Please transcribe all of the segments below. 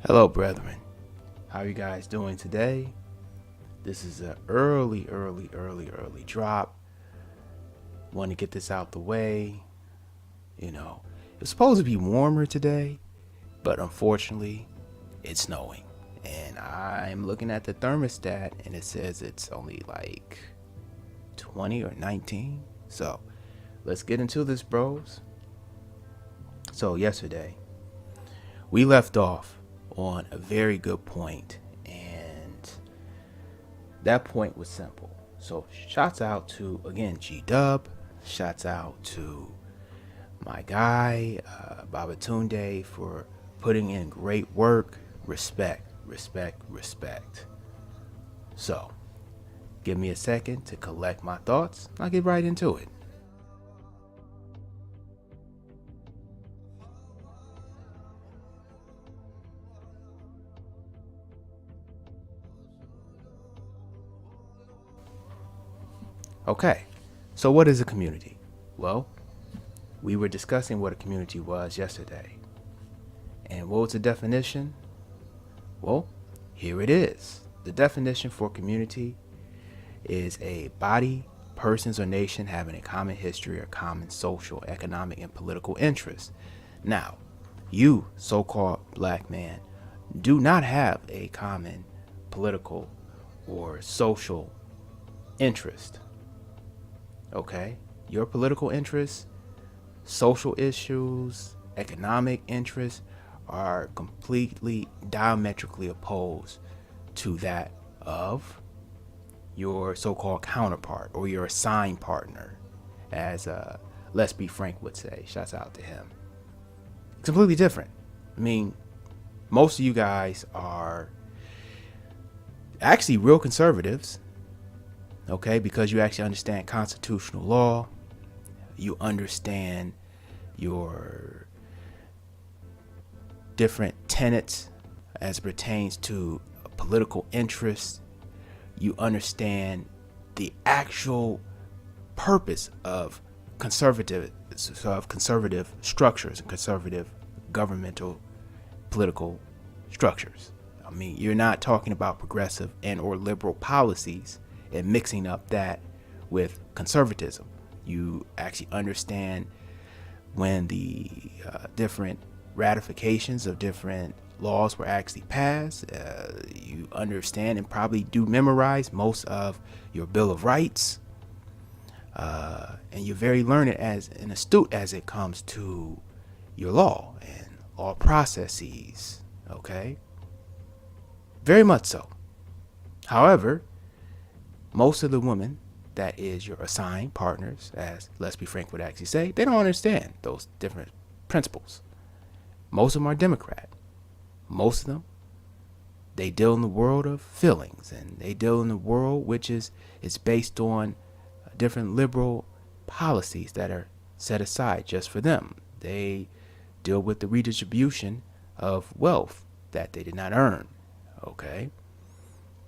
Hello, brethren. How are you guys doing today? This is an early drop. Want to get this out the way. It's supposed to be warmer today, but unfortunately, it's snowing. And I'm looking at the thermostat and it says it's only like 20 or 19. So let's get into this, bros. So yesterday, we left off on a very good point, and that point was simple. So shouts out to, again, G-Dub. Shouts out to my guy, Babatunde, for putting in great work. Respect. So give me a second to collect my thoughts. I'll get right into it. Okay, so what is a community? Well, we were discussing what a community was yesterday. And what was the definition? Well, here it is. The definition for community is a body, persons, or nation having a common history or common social, economic, and political interests. Now, you, so-called black man, do not have a common political or social interest. Okay? Your political interests, social issues, economic interests are completely diametrically opposed to that of your so-called counterpart or your assigned partner, as Let's Be Frank would say. Shouts out to him. Completely different. I mean, most of you guys are actually real conservatives, okay, because you actually understand constitutional law. You understand your different tenets as it pertains to political interests. You understand the actual purpose of conservative structures and conservative governmental political structures. I mean, you're not talking about progressive and or liberal policies and mixing up that with conservatism. You actually understand when the different ratifications of different laws were actually passed. You understand and probably do memorize most of your Bill of Rights. And you're very learned and astute as it comes to your law and law processes. Okay? Very much so. However, most of the women that is your assigned partners, as Let's Be Frank would actually say, they don't understand those different principles. Most of them are Democrat. Most of them, they deal in the world of feelings, and they deal in the world which is based on different liberal policies that are set aside just for them. They deal with the redistribution of wealth that they did not earn. Okay?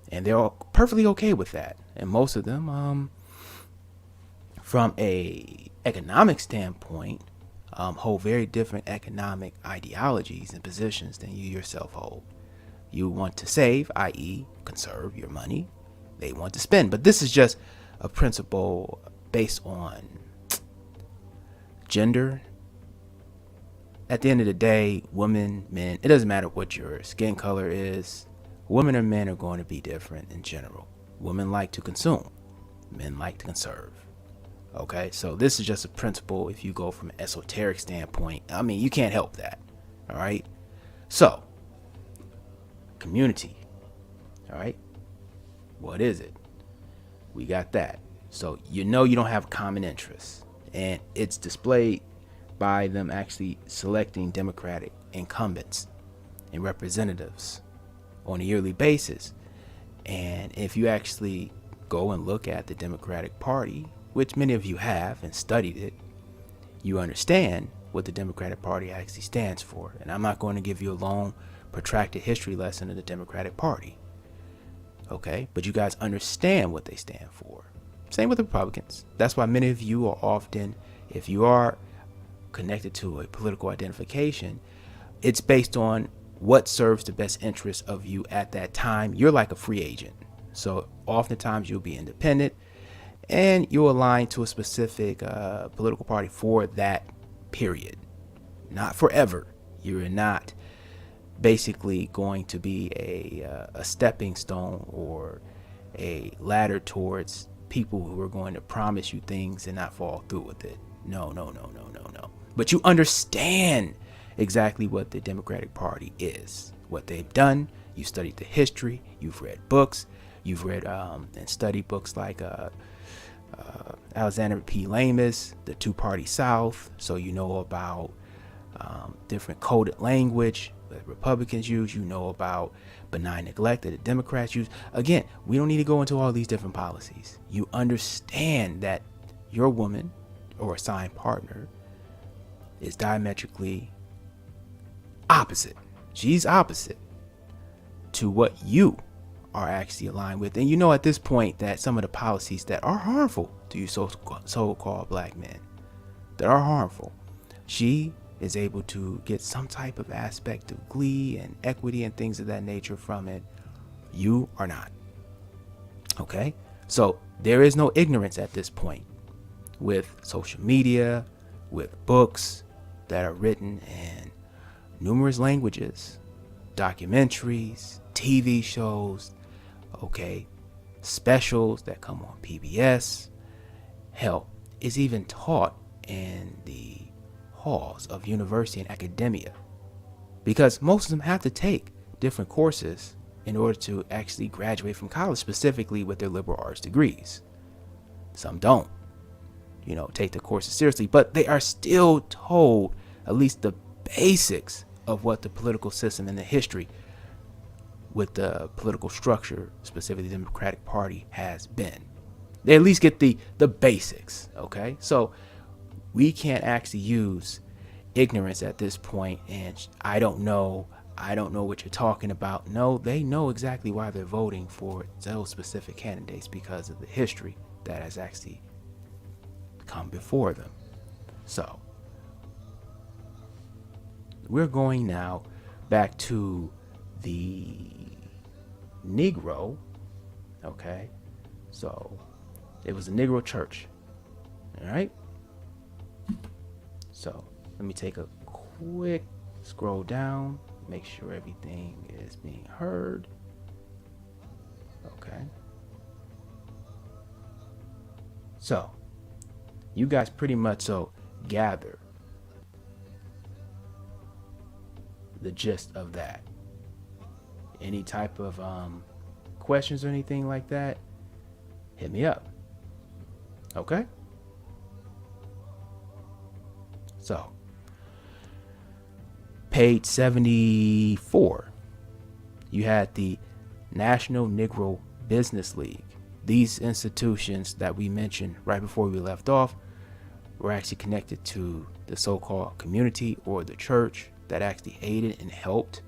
And they're all perfectly okay with that. And most of them, from a economic standpoint, hold very different economic ideologies and positions than you yourself hold. You want to save, i.e. conserve your money. They want to spend. But this is just a principle based on gender. At the end of the day, women, men, it doesn't matter what your skin color is. Women and men are going to be different in general. Women like to consume. Men like to conserve. Okay, so this is just a principle. If you go from an esoteric standpoint, I mean, you can't help that. All right. So, community. All right. What is it? We got that. So, you don't have common interests. And it's displayed by them actually selecting Democratic incumbents and representatives on a yearly basis. And if you actually go and look at the Democratic Party, which many of you have and studied it, you understand what the Democratic Party actually stands for. And I'm not going to give you a long, protracted history lesson of the Democratic Party. Okay? But you guys understand what they stand for. Same with the Republicans. That's why many of you are often, if you are connected to a political identification, it's based on what serves the best interest of you at that time. You're like a free agent. So oftentimes you'll be independent and you'll align to a specific political party for that period, not forever. You're not basically going to be a stepping stone or a ladder towards people who are going to promise you things and not follow through with it. No. But you understand exactly what the Democratic Party is, what they've done. You studied the history. You've read books. You've read and studied books like Alexander P. Lamas, The Two-Party South. So you know about different coded language that Republicans use. You know about benign neglect that the Democrats use. Again, we don't need to go into all these different policies. You understand that your woman or assigned partner is diametrically opposite. She's opposite to what you are actually aligned with. And you know at this point that some of the policies that are harmful to you so-called black men, that are harmful, she is able to get some type of aspect of glee and equity and things of that nature from it. You are not. Okay? So there is no ignorance at this point with social media, with books that are written in numerous languages, documentaries, TV shows, okay, specials that come on PBS. Hell, it's even taught in the halls of university and academia, because most of them have to take different courses in order to actually graduate from college, specifically with their liberal arts degrees. Some don't, take the courses seriously, but they are still told at least the basics of what the political system and the history with the political structure, specifically the Democratic Party, has been. They at least get the basics, okay? So we can't actually use ignorance at this point and I don't know what you're talking about. No, they know exactly why they're voting for those specific candidates, because of the history that has actually come before them. So we're going now back to the Negro. Okay, so it was a Negro church. All right, so let me take a quick scroll down, make sure everything is being heard. Okay, so you guys pretty much gather the gist of that. Any type of questions or anything like that, hit me up. Okay? So, page 74, you had the National Negro Business League. These institutions that we mentioned right before we left off were actually connected to the so-called community or the church that actually aided and helped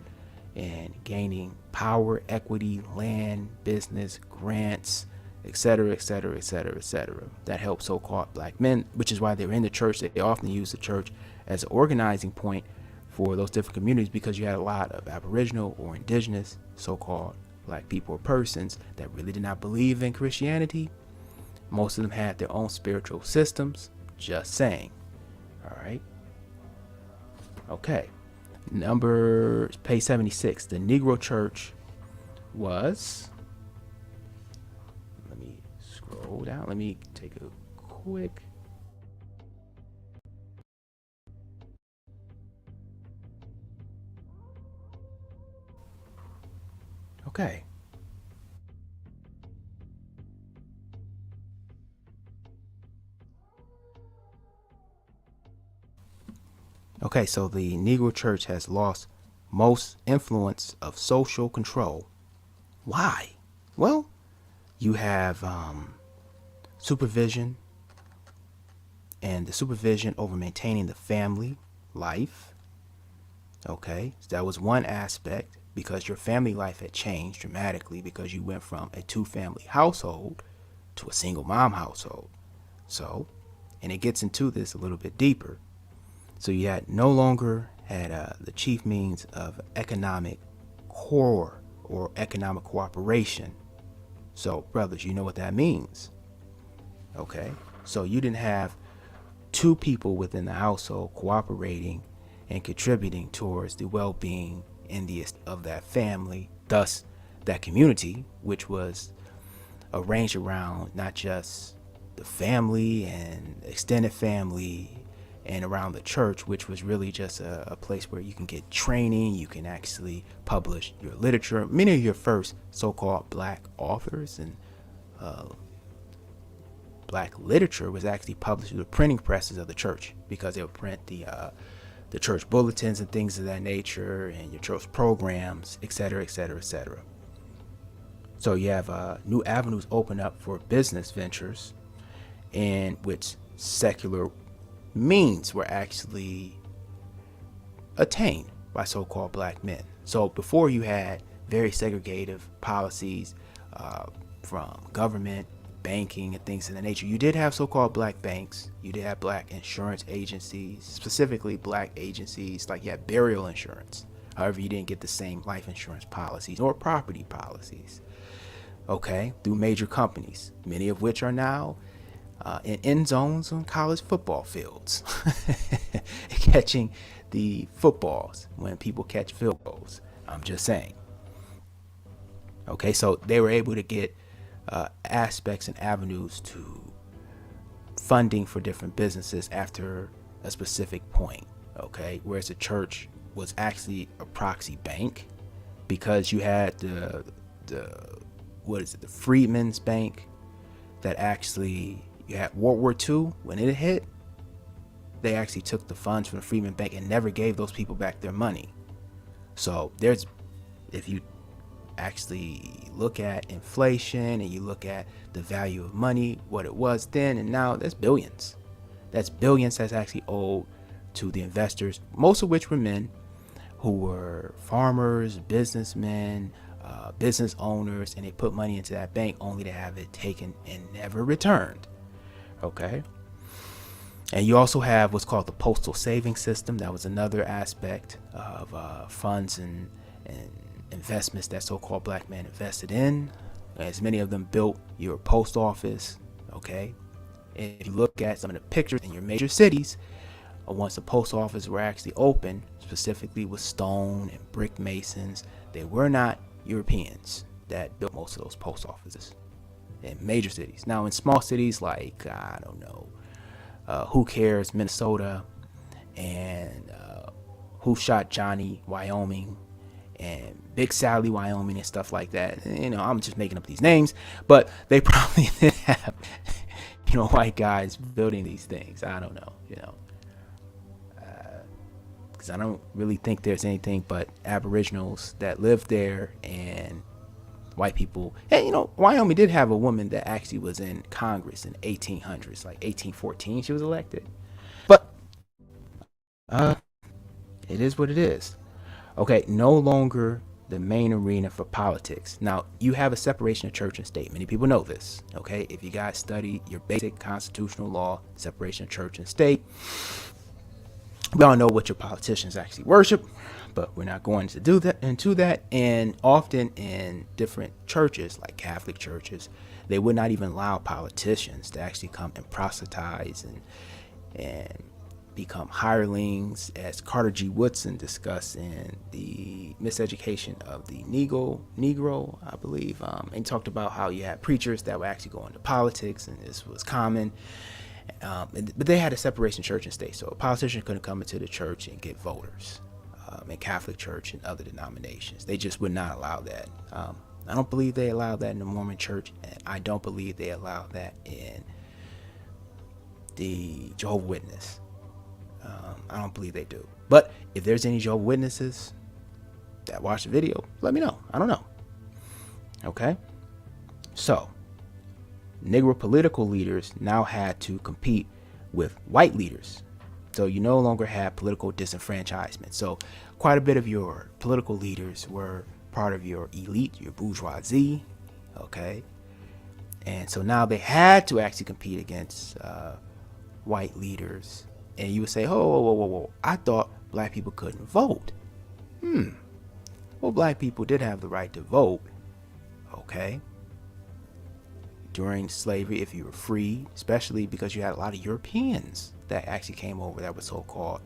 in gaining power, equity, land, business, grants, etc., etc., etc., etc. That helped so-called black men, which is why they're in the church. They often use the church as an organizing point for those different communities, because you had a lot of Aboriginal or indigenous so-called black people or persons that really did not believe in Christianity. Most of them had their own spiritual systems. Just saying. All right. Okay. Page 76. The Negro Church was. Let me scroll down. Let me take a quick. Okay. Okay, so the Negro Church has lost most influence of social control. Why? Well, you have supervision, and the supervision over maintaining the family life. Okay, so that was one aspect, because your family life had changed dramatically because you went from a two-family household to a single mom household. So, and it gets into this a little bit deeper. So you had no longer had the chief means of economic core or economic cooperation. So, brothers, you know what that means. Okay, so you didn't have two people within the household cooperating and contributing towards the well-being and the of that family, thus that community, which was arranged around not just the family and extended family and around the church, which was really just a place where you can get training, you can actually publish your literature. Many of your first so-called black authors and black literature was actually published through the printing presses of the church, because they would print the church bulletins and things of that nature, and your church programs, etc., etc., etc. So you have new avenues open up for business ventures, in which secular means were actually attained by so-called black men. So before, you had very segregative policies from government, banking, and things of that nature. You did have so-called black banks. You did have black insurance agencies, specifically black agencies, like you had burial insurance. However, you didn't get the same life insurance policies or property policies. Okay, through major companies, many of which are now in end zones on college football fields, catching the footballs when people catch field goals. I'm just saying. Okay, so they were able to get aspects and avenues to funding for different businesses after a specific point. Okay, whereas the church was actually a proxy bank, because you had the Freedmen's Bank, that actually, you had World War II. When it hit, they actually took the funds from the Freedmen's Bank and never gave those people back their money. So if you actually look at inflation and you look at the value of money, what it was then and now, that's billions. That's billions that's actually owed to the investors, most of which were men who were farmers, businessmen, business owners, and they put money into that bank only to have it taken and never returned. Okay. And you also have what's called the postal saving system. That was another aspect of funds and investments that so-called black men invested in, as many of them built your post office. Okay. And if you look at some of the pictures in your major cities, once the post office were actually open, specifically with stone and brick masons, they were not Europeans that built most of those post offices in major cities. Now, in small cities like, I don't know, Who Cares, Minnesota, and Who Shot Johnny, Wyoming, and Big Sally, Wyoming, and stuff like that. You know, I'm just making up these names, but they probably did have, white guys building these things. I don't know, because I don't really think there's anything but Aboriginals that live there and white people. And Wyoming did have a woman that actually was in Congress in 1800s, like 1814 she was elected. But it is what it is. Okay, no longer the main arena for politics. Now, you have a separation of church and state. Many people know this. Okay, if you guys study your basic constitutional law, separation of church and state, we all know what your politicians actually worship, but we're not going to do that into that. And often in different churches, like Catholic churches, they would not even allow politicians to actually come and proselytize and become hirelings, as Carter G. Woodson discussed in the Miseducation of the Negro, I believe. And he talked about how you had preachers that would actually go into politics, and this was common. But they had a separation of church and state, so a politician couldn't come into the church and get voters. In Catholic Church and other denominations, they just would not allow that. I don't believe they allow that in the Mormon Church, and I don't believe they allow that in the Jehovah's Witness. I don't believe they do. But if there's any Jehovah's Witnesses that watch the video, let me know. I don't know. Okay? So, Negro political leaders now had to compete with white leaders. So you no longer have political disenfranchisement. So quite a bit of your political leaders were part of your elite, your bourgeoisie. Okay? And so now they had to actually compete against white leaders. And you would say, whoa, I thought black people couldn't vote. Well, black people did have the right to vote, okay? During slavery, if you were free, especially because you had a lot of Europeans that actually came over that were so-called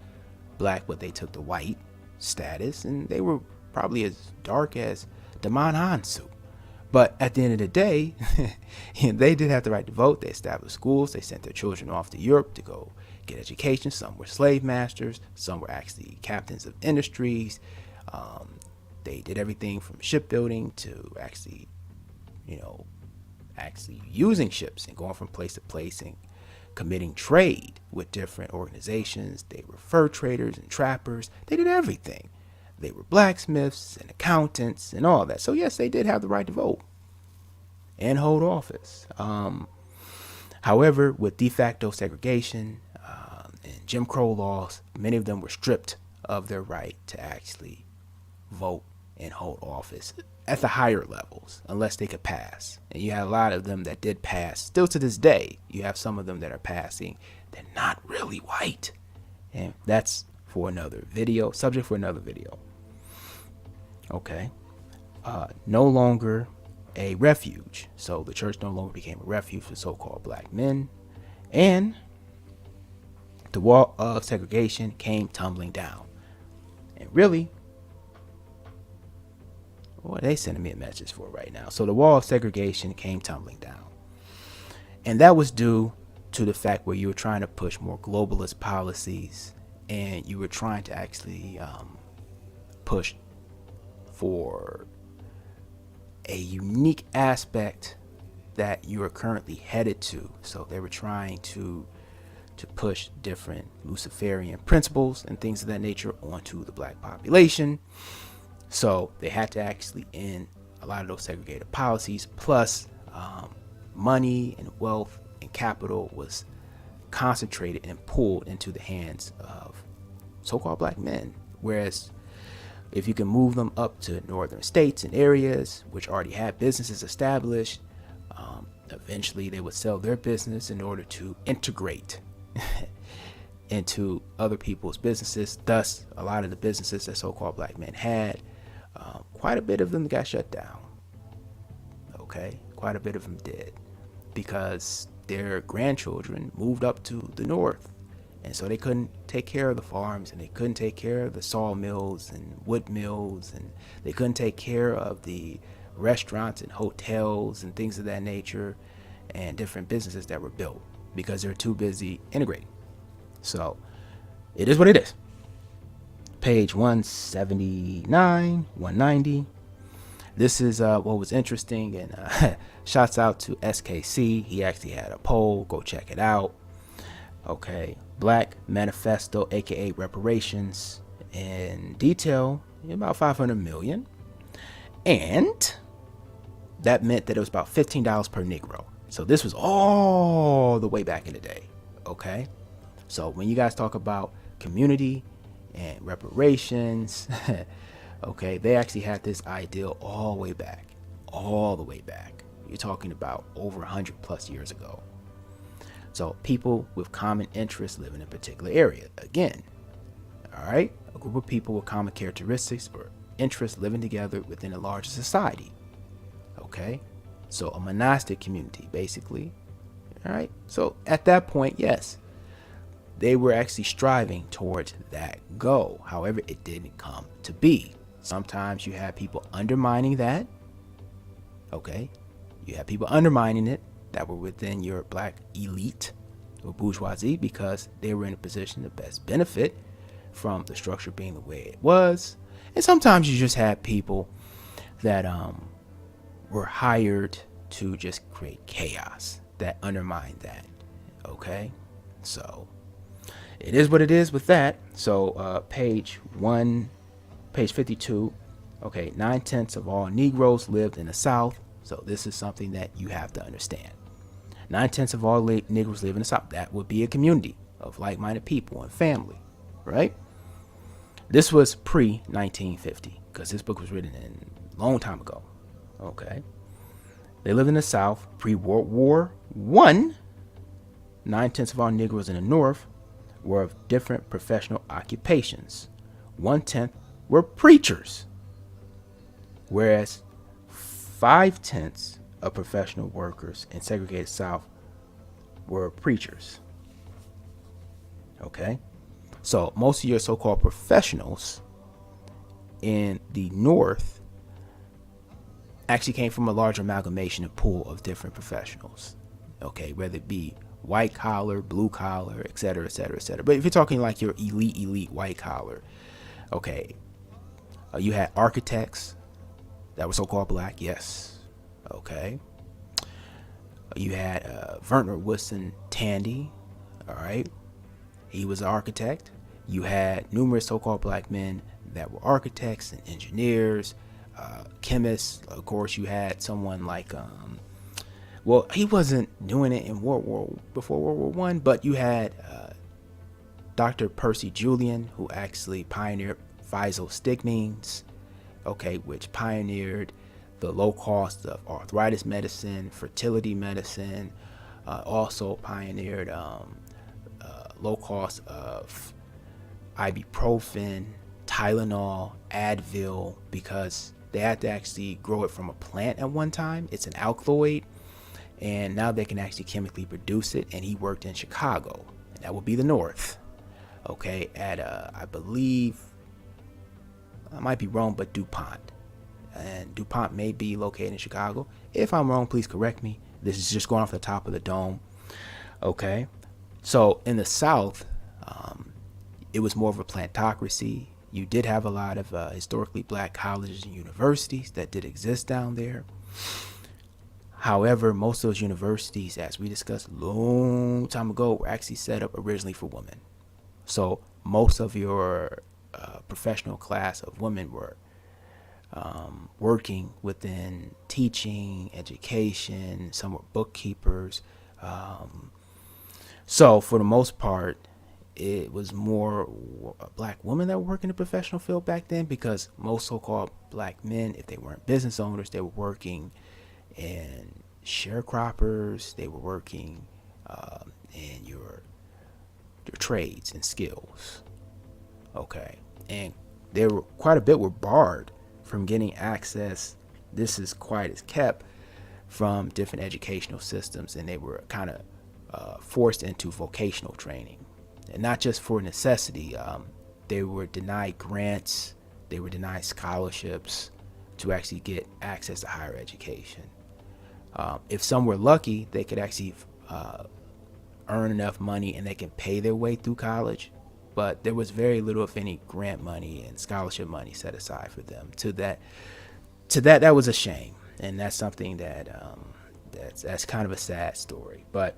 black, but they took the white status, and they were probably as dark as Damon Hansu. But at the end of the day, they did have the right to vote. They established schools. They sent their children off to Europe to go get education. Some were slave masters. Some were actually captains of industries. They did everything from shipbuilding to actually using ships and going from place to place and committing trade with different organizations. They were fur traders and trappers. They did everything. They were blacksmiths and accountants and all that. So yes, they did have the right to vote and hold office. However, with de facto segregation and Jim Crow laws, many of them were stripped of their right to actually vote and hold office at the higher levels, unless they could pass. And you have a lot of them that did pass. Still to this day, you have some of them that are passing. They're not really white. And that's for another video, subject for another video. Okay. No longer a refuge. So the church no longer became a refuge for so-called black men. And the wall of segregation came tumbling down. And really, what are they sending me a message for right now? So the wall of segregation came tumbling down. And that was due to the fact where you were trying to push more globalist policies, and you were trying to actually push for a unique aspect that you are currently headed to. So they were trying to push different Luciferian principles and things of that nature onto the black population. So they had to actually end a lot of those segregated policies. Plus, money and wealth and capital was concentrated and pulled into the hands of so-called black men. Whereas if you can move them up to northern states and areas which already had businesses established, eventually they would sell their business in order to integrate into other people's businesses. Thus, a lot of the businesses that so-called black men had, quite a bit of them got shut down. Okay, quite a bit of them did, because their grandchildren moved up to the north, and so they couldn't take care of the farms, and they couldn't take care of the sawmills and wood mills, and they couldn't take care of the restaurants and hotels and things of that nature and different businesses that were built, because they're too busy integrating. So it is what it is. Page 179, 190. This is what was interesting, and shouts out to SKC. He actually had a poll. Go check it out. Okay, Black Manifesto, aka reparations, in detail, about 500 million, and that meant that it was about $15 per Negro. So this was all the way back in the day. Okay, so when you guys talk about community and reparations, okay, they actually had this ideal all the way back. You're talking about over 100 plus years ago. So people with common interests live in a particular area. Again, all right, a group of people with common characteristics or interests living together within a larger society. Okay, so a monastic community, basically. All right, so at that point, yes, they were actually striving towards that goal. However, it didn't come to be. Sometimes you have people undermining that. Okay, you have people undermining it that were within your black elite or bourgeoisie, because they were in a position to best benefit from the structure being the way it was. And sometimes you just have people that were hired to just create chaos that undermine that. Okay, so it is what it is with that. So page 52. Okay, 9/10 of all Negroes lived in the South. So this is something that you have to understand. 9/10 of all Negroes live in the South. That would be a community of like-minded people and family, right? This was pre-1950, because this book was written in a long time ago. Okay, they lived in the South pre-World War I. 9/10 of all Negroes in the North were of different professional occupations. 1/10 were preachers, whereas 5/10 of professional workers in segregated South were preachers. Okay? So most of your so-called professionals in the North actually came from a large amalgamation of pool of different professionals. Okay, whether it be white collar, blue collar, et cetera, et cetera, et cetera. But if you're talking like your elite white collar, okay, you had architects that were so-called black, yes. Okay. You had Verner Woodson Tandy, all right. He was an architect. You had numerous so-called black men that were architects and engineers, chemists. Of course, you had someone like, well, he wasn't doing it in before World War One, but you had Dr. Percy Julian, who actually pioneered physostigmines, okay, which pioneered the low cost of arthritis medicine, fertility medicine, also pioneered low cost of ibuprofen, Tylenol, Advil, because they had to actually grow it from a plant at one time. It's an alkaloid, and now they can actually chemically produce it. And he worked in Chicago, and that would be the North. Okay, at I believe, I might be wrong, but DuPont. And DuPont may be located in Chicago. If I'm wrong, please correct me. This is just going off the top of the dome. Okay, so in the South, it was more of a plantocracy. You did have a lot of historically black colleges and universities that did exist down there. However, most of those universities, as we discussed a long time ago, were actually set up originally for women. So most of your professional class of women were working within teaching, education. Some were bookkeepers. So for the most part, it was more black women that were working in the professional field back then, because most so-called black men, if they weren't business owners, they were working in sharecroppers. They were working in your trades and skills. Okay, and there were quite a bit were barred from getting access. This is quite as kept from different educational systems, and they were kind of forced into vocational training, and not just for necessity. They were denied grants, they were denied scholarships to actually get access to higher education. If some were lucky, they could actually earn enough money and they can pay their way through college, but there was very little, if any, grant money and scholarship money set aside for them. That was a shame, and that's something that that's kind of a sad story. But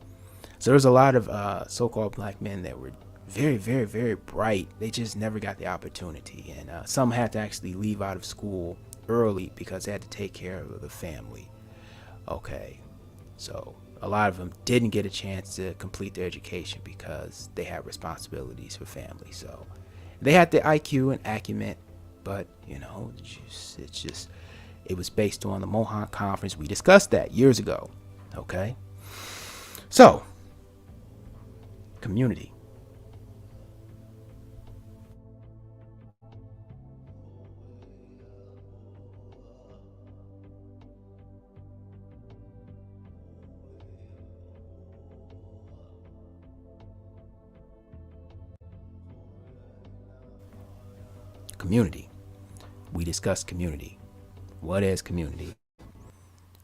so there's a lot of so-called black men that were very, very, very bright. They just never got the opportunity, and some had to actually leave out of school early because they had to take care of the family. Okay, so a lot of them didn't get a chance to complete their education because they had responsibilities for family. So they had the IQ and acumen, but it was based on the Mohawk Conference. We discussed that years ago. Okay, so community. Community. We discussed community. What is community?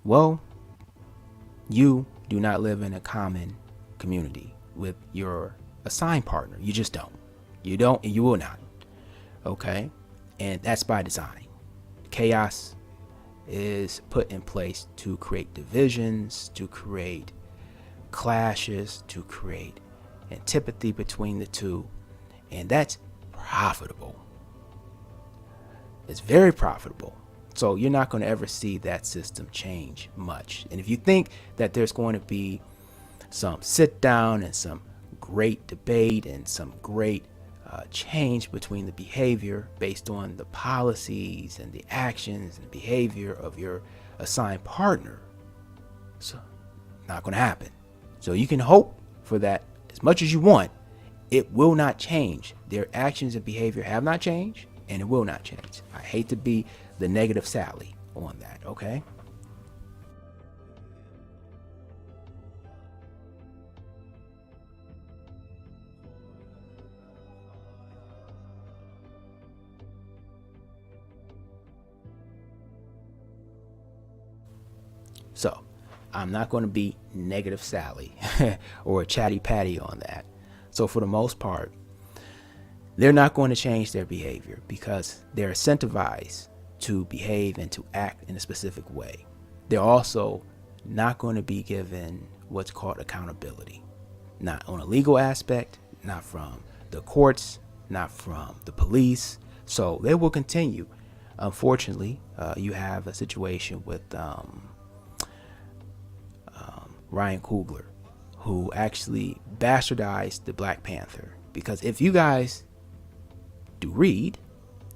Well, you do not live in a common community with your assigned partner. You just don't. You don't, and you will not. Okay? And that's by design. Chaos is put in place to create divisions, to create clashes, to create antipathy between the two. And that's profitable. It's very profitable. So you're not going to ever see that system change much. And if you think that there's going to be some sit down and some great debate and some great change between the behavior based on the policies and the actions and behavior of your assigned partner, so not going to happen. So you can hope for that as much as you want. It will not change. Their actions and behavior have not changed, and it will not change. I hate to be the negative Sally on that, okay? So, I'm not going to be negative Sally or a chatty patty on that. So, for the most part, they're not going to change their behavior because they're incentivized to behave and to act in a specific way. They're also not going to be given what's called accountability, not on a legal aspect, not from the courts, not from the police. So they will continue. Unfortunately, you have a situation with Ryan Coogler, who actually bastardized the Black Panther. Because if you guys do read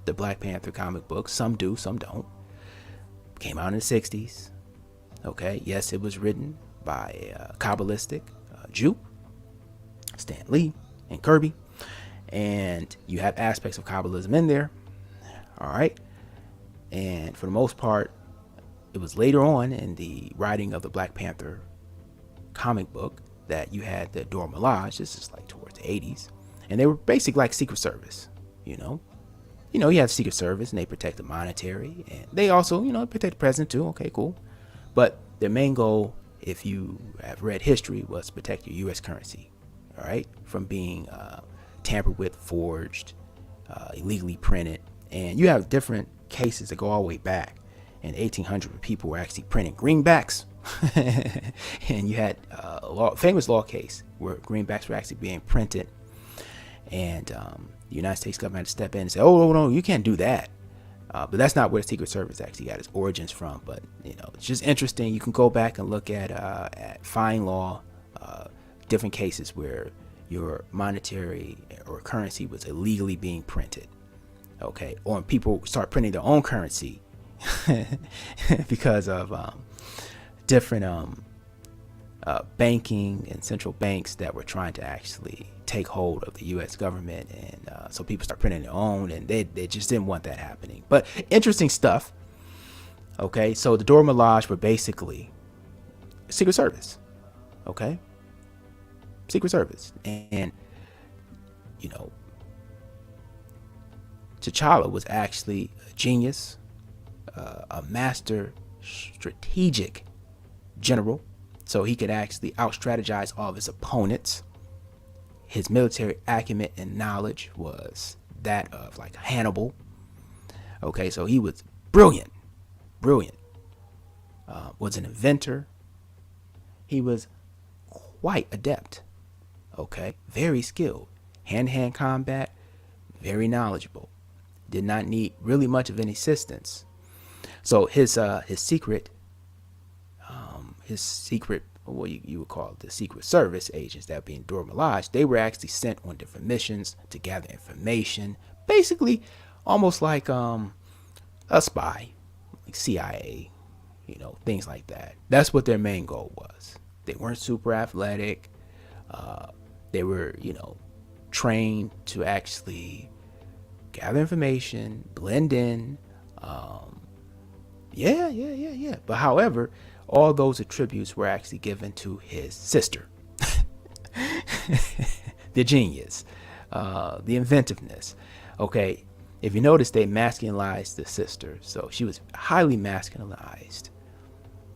the Black Panther comic book, some do, some don't. Came out in the 60s. Okay, yes, it was written by a Kabbalistic Jew, Stan Lee and Kirby. And you have aspects of Kabbalism in there. All right. And for the most part, it was later on in the writing of the Black Panther comic book that you had the Dora Milaje. This is like towards the 80s. And they were basically like Secret Service, you know. You have Secret Service and they protect the monetary. And they also, protect the president too. Okay, cool. But their main goal, if you have read history, was to protect your U.S. currency, all right, from being tampered with, forged, illegally printed. And you have different cases that go all the way back. In 1800, where people were actually printing greenbacks. And you had a famous law case where greenbacks were actually being printed. And the United States government had to step in and say, oh, no, you can't do that. But that's not where the Secret Service actually got its origins from. But, it's just interesting. You can go back and look at fine law, different cases where your monetary or currency was illegally being printed. Okay. Or people start printing their own currency because of different banking and central banks that were trying to actually take hold of the U.S. government. And so people start printing their own, and they just didn't want that happening. But interesting stuff. Okay, so the Dora Milaje were basically Secret Service. Okay, Secret Service. And T'Challa was actually a genius, a master strategic general, so he could actually out-strategize all of his opponents. His military acumen and knowledge was that of like Hannibal. Okay, so he was brilliant. Was an inventor. He was quite adept. Okay, very skilled. Hand-to-hand combat, very knowledgeable. Did not need really much of any assistance. So his secret, what you would call the Secret Service agents, that being Dora Milaje, they were actually sent on different missions to gather information, basically almost like a spy, like CIA, things like that. That's what their main goal was. They weren't super athletic. They were, trained to actually gather information, blend in. Yeah. But however, all those attributes were actually given to his sister. The genius, the inventiveness. Okay, if you notice, they masculinized the sister. So she was highly masculinized.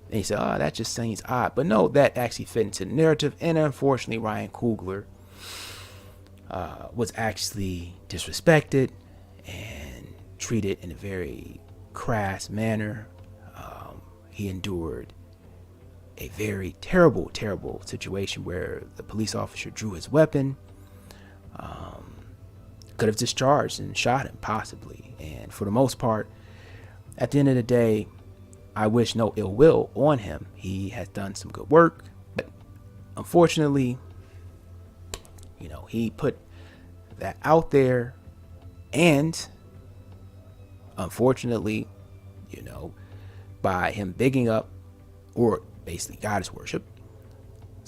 And you say, oh, that just seems odd. But no, that actually fit into the narrative. And unfortunately, Ryan Coogler was actually disrespected and treated in a very crass manner. He endured a very terrible situation where the police officer drew his weapon, could have discharged and shot him possibly. And for the most part, at the end of the day, I wish no ill will on him. He has done some good work, but unfortunately, he put that out there, and unfortunately, by him bigging up, or basically goddess worship,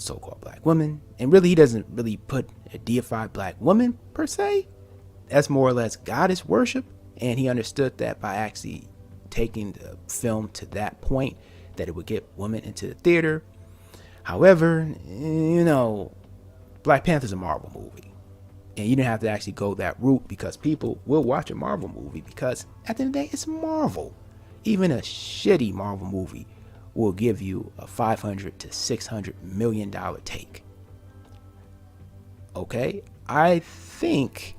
so-called black women. And really, he doesn't really put a deified black woman per se. That's more or less goddess worship. And he understood that by actually taking the film to that point, that it would get women into the theater. However, Black Panther's a Marvel movie. And you didn't have to actually go that route, because people will watch a Marvel movie because at the end of the day, it's Marvel. Even a shitty Marvel movie will give you a $500 to $600 million take. Okay? I think,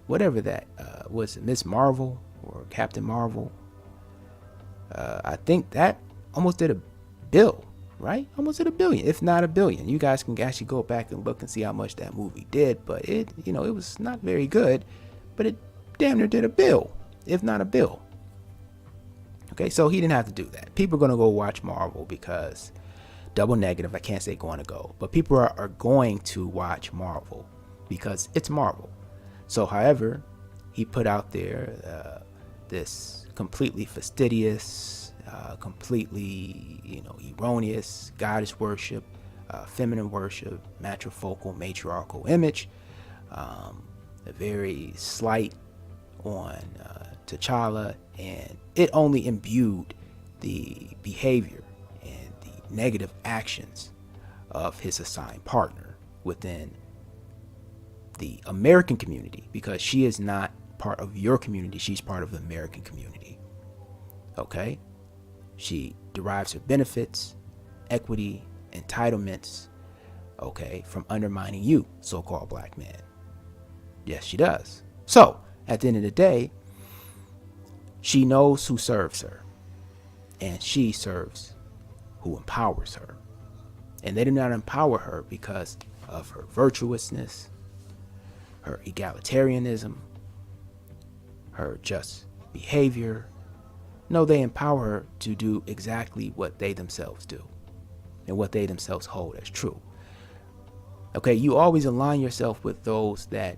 whatever that was, Miss Marvel or Captain Marvel, I think that almost did a bill, right? Almost did $1 billion, if not $1 billion. You guys can actually go back and look and see how much that movie did, but it was not very good, but it damn near did a bill, if not a bill. Okay, so he didn't have to do that. People are going to go watch Marvel because double negative, I can't say going to go, but people are going to watch Marvel because it's Marvel. So, however, he put out there this completely fastidious, completely, erroneous goddess worship, feminine worship, matriarchal image, a very slight on T'Challa, and it only imbued the behavior and the negative actions of his assigned partner within the American community, because she is not part of your community, she's part of the American community. Okay? She derives her benefits, equity, entitlements, okay, from undermining you, so-called black man. Yes, she does. So, at the end of the day, she knows who serves her, and she serves who empowers her. And they do not empower her because of her virtuousness, her egalitarianism, her just behavior. No, they empower her to do exactly what they themselves do and what they themselves hold as true. Okay, you always align yourself with those that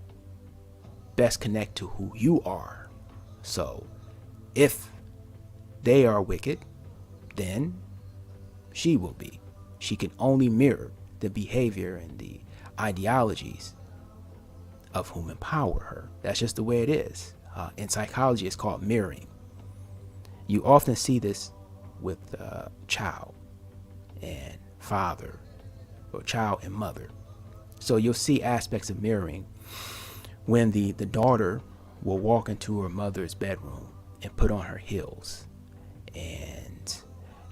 best connect to who you are. So, if they are wicked, then she will be. She can only mirror the behavior and the ideologies of whom empower her. That's just the way it is. In psychology, it's called mirroring. You often see this with child and father, or child and mother. So you'll see aspects of mirroring when the daughter will walk into her mother's bedroom and put on her heels and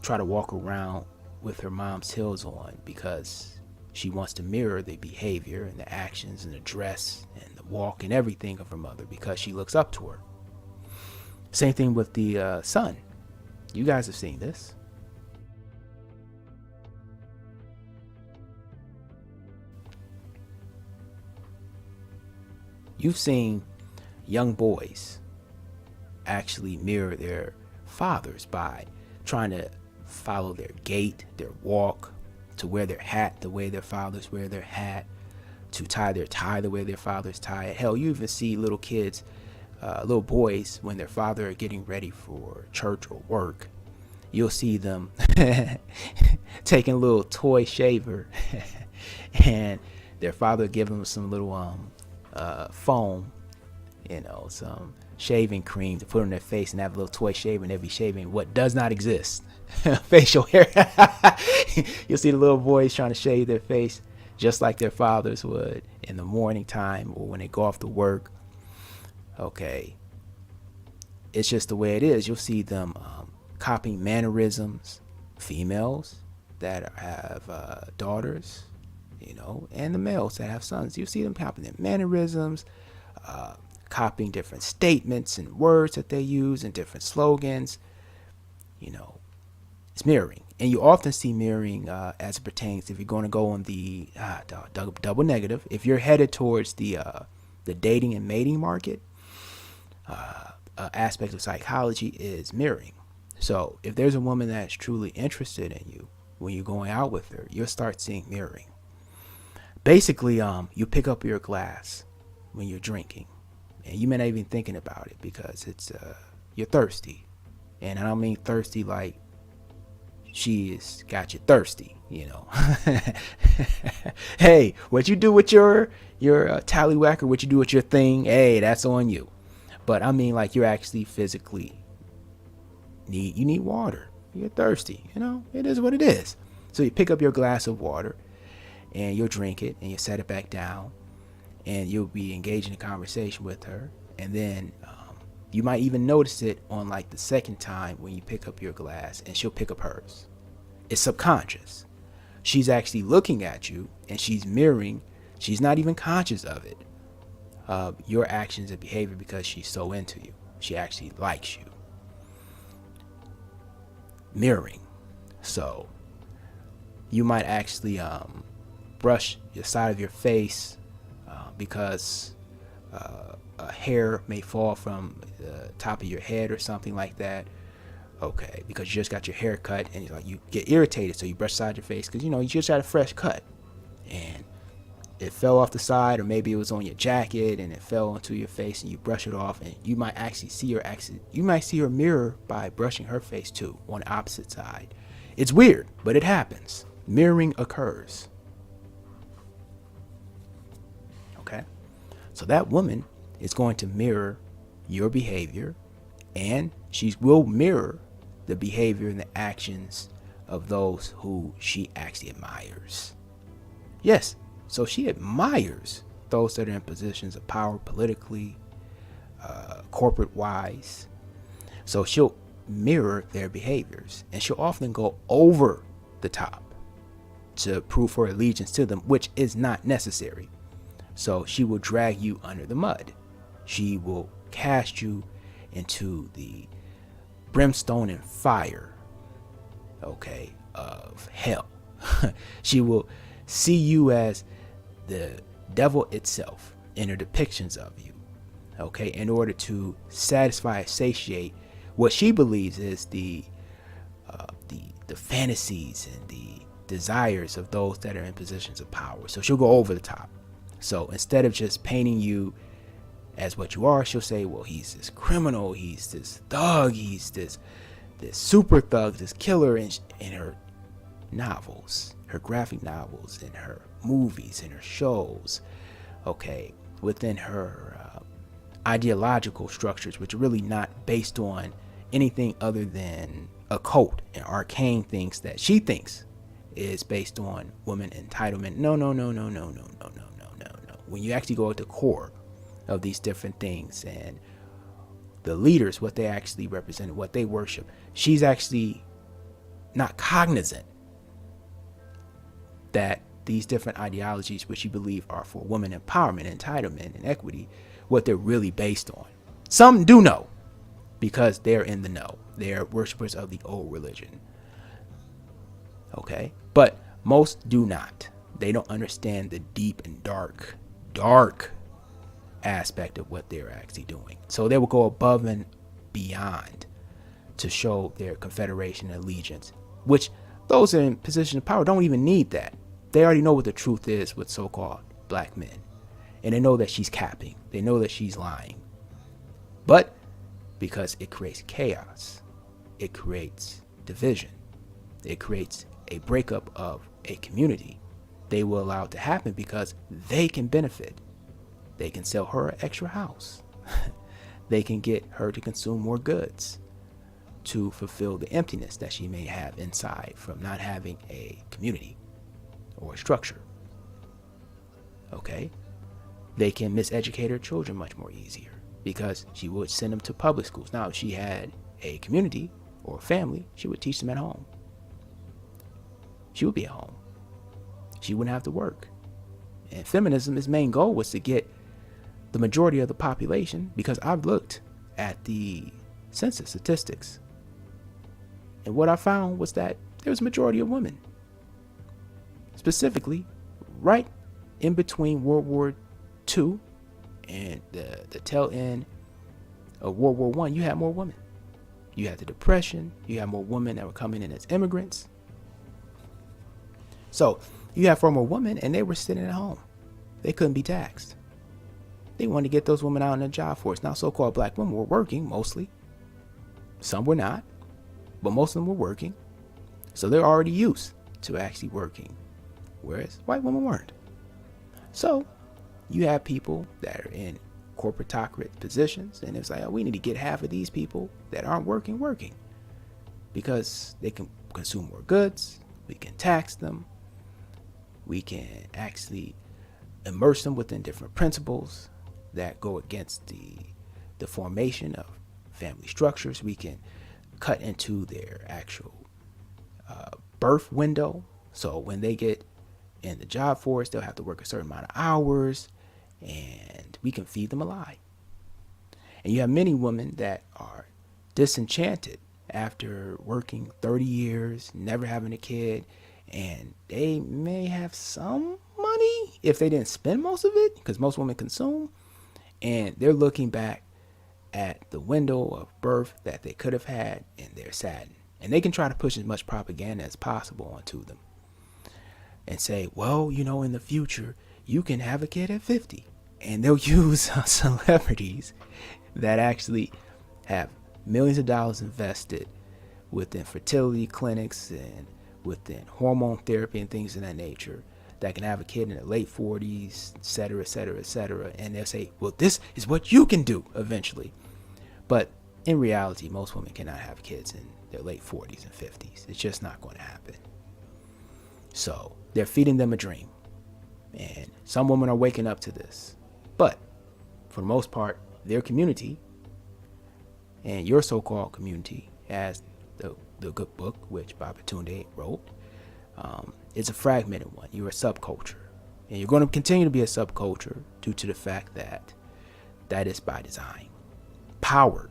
try to walk around with her mom's heels on, because she wants to mirror the behavior and the actions and the dress and the walk and everything of her mother, because she looks up to her. Same thing with the son. You guys have seen this. You've seen young boys actually mirror their fathers by trying to follow their gait, their walk, to wear their hat the way their fathers wear their hat, to tie their tie the way their fathers tie it. Hell, you even see little kids, little boys, when their father are getting ready for church or work, you'll see them taking a little toy shaver and their father giving them some little foam, some shaving cream to put on their face, and have a little toy shaver, and they'll be shaving what does not exist. Facial hair. You'll see the little boys trying to shave their face just like their fathers would in the morning time or when they go off to work. Okay, it's just the way it is. You'll see them copying mannerisms, females that have daughters, and the males that have sons. You see them copying their mannerisms, copying different statements and words that they use and different slogans. It's mirroring. And you often see mirroring as it pertains, if you're going to go on the double negative, if you're headed towards the dating and mating market, aspect of psychology is mirroring. So if there's a woman that's truly interested in you, when you're going out with her, you'll start seeing mirroring. Basically, you pick up your glass when you're drinking, and you may not even thinking about it because it's you're thirsty. And I don't mean thirsty like she's got you thirsty, you know. Hey, what you do with your tallywhacker, what you do with your thing, hey, that's on you. But I mean, like, you're actually physically need water. You're thirsty, you know. It is what it is. So you pick up your glass of water and you'll drink it and you set it back down and you'll be engaging in a conversation with her. And then you might even notice it on like the second time when you pick up your glass and she'll pick up hers. It's subconscious. She's actually looking at you and she's mirroring. She's not even conscious of it. Your actions and behavior because she's so into you. She actually likes you. Mirroring. So you might actually brush the side of your face because a hair may fall from the top of your head or something like that. Okay, because you just got your hair cut and you get irritated, so you brush the side of your face because you just had a fresh cut and it fell off the side, or maybe it was on your jacket and it fell onto your face and you brush it off, and you might actually see her mirror by brushing her face too on the opposite side. It's weird, but it happens. Mirroring occurs. Okay, so that woman is going to mirror your behavior, and she will mirror the behavior and the actions of those who she actually admires. Yes, so she admires those that are in positions of power politically, corporate wise. So she'll mirror their behaviors, and she'll often go over the top to prove her allegiance to them, which is not necessary. So she will drag you under the mud. She will cast you into the brimstone and fire, okay, of hell. She will see you as the devil itself in her depictions of you, okay, in order to satisfy, satiate what she believes is the fantasies and the desires of those that are in positions of power. So she'll go over the top. So instead of just painting you as what you are, she'll say, well, he's this criminal, he's this thug, he's this super thug, this killer. In her novels, her graphic novels, in her movies, in her shows, okay, within her ideological structures, which are really not based on anything other than occult and arcane things that she thinks is based on woman entitlement. No. When you actually go at the core of these different things and the leaders, what they actually represent, what they worship, she's actually not cognizant that these different ideologies, which you believe are for women empowerment, entitlement, and equity, what they're really based on. Some do know because they're in the know. They're worshipers of the old religion. Okay? But most do not. They don't understand the deep and dark aspect of what they're actually doing. So they will go above and beyond to show their confederation and allegiance, which those in position of power don't even need that. They already know what the truth is with so-called black men. And they know that she's capping. They know that she's lying. But because it creates chaos, it creates division, it creates a breakup of a community, they will allow it to happen because they can benefit. They can sell her an extra house. They can get her to consume more goods to fulfill the emptiness that she may have inside from not having a community or a structure. Okay? They can miseducate her children much more easier because she would send them to public schools. Now, if she had a community or a family, she would teach them at home. She would be at home. She wouldn't have to work. And feminism's main goal was to get the majority of the population, because I've looked at the census statistics, and what I found was that there was a majority of women. Specifically, right in between World War II and the tail end of World War I, you had more women. You had the Depression. You had more women that were coming in as immigrants. So you have former women, and they were sitting at home. They couldn't be taxed. They wanted to get those women out in the job force. Now, so-called black women were working mostly. Some were not, but most of them were working. So they're already used to actually working, whereas white women weren't. So you have people that are in corporatocrat positions, and it's like, oh, we need to get half of these people that aren't working, because they can consume more goods, we can tax them, we can actually immerse them within different principles that go against the formation of family structures. We can cut into their actual birth window. So when they get in the job force, they'll have to work a certain amount of hours, and we can feed them a lie. And you have many women that are disenchanted after working 30 years, never having a kid, and they may have some money if they didn't spend most of it, because most women consume, and they're looking back at the window of birth that they could have had, and they're saddened. And they can try to push as much propaganda as possible onto them and say, well, in the future, you can have a kid at 50. And they'll use celebrities that actually have millions of dollars invested within fertility clinics and within hormone therapy and things of that nature, that can have a kid in their late 40s, et cetera, et cetera, et cetera. And they'll say, well, this is what you can do eventually. But in reality, most women cannot have kids in their late 40s and 50s. It's just not going to happen. So they're feeding them a dream. And some women are waking up to this. But for the most part, their community and your so-called community, as the good book, which Babatunde wrote, is a fragmented one. You're a subculture. And you're going to continue to be a subculture due to the fact that is by design. Power.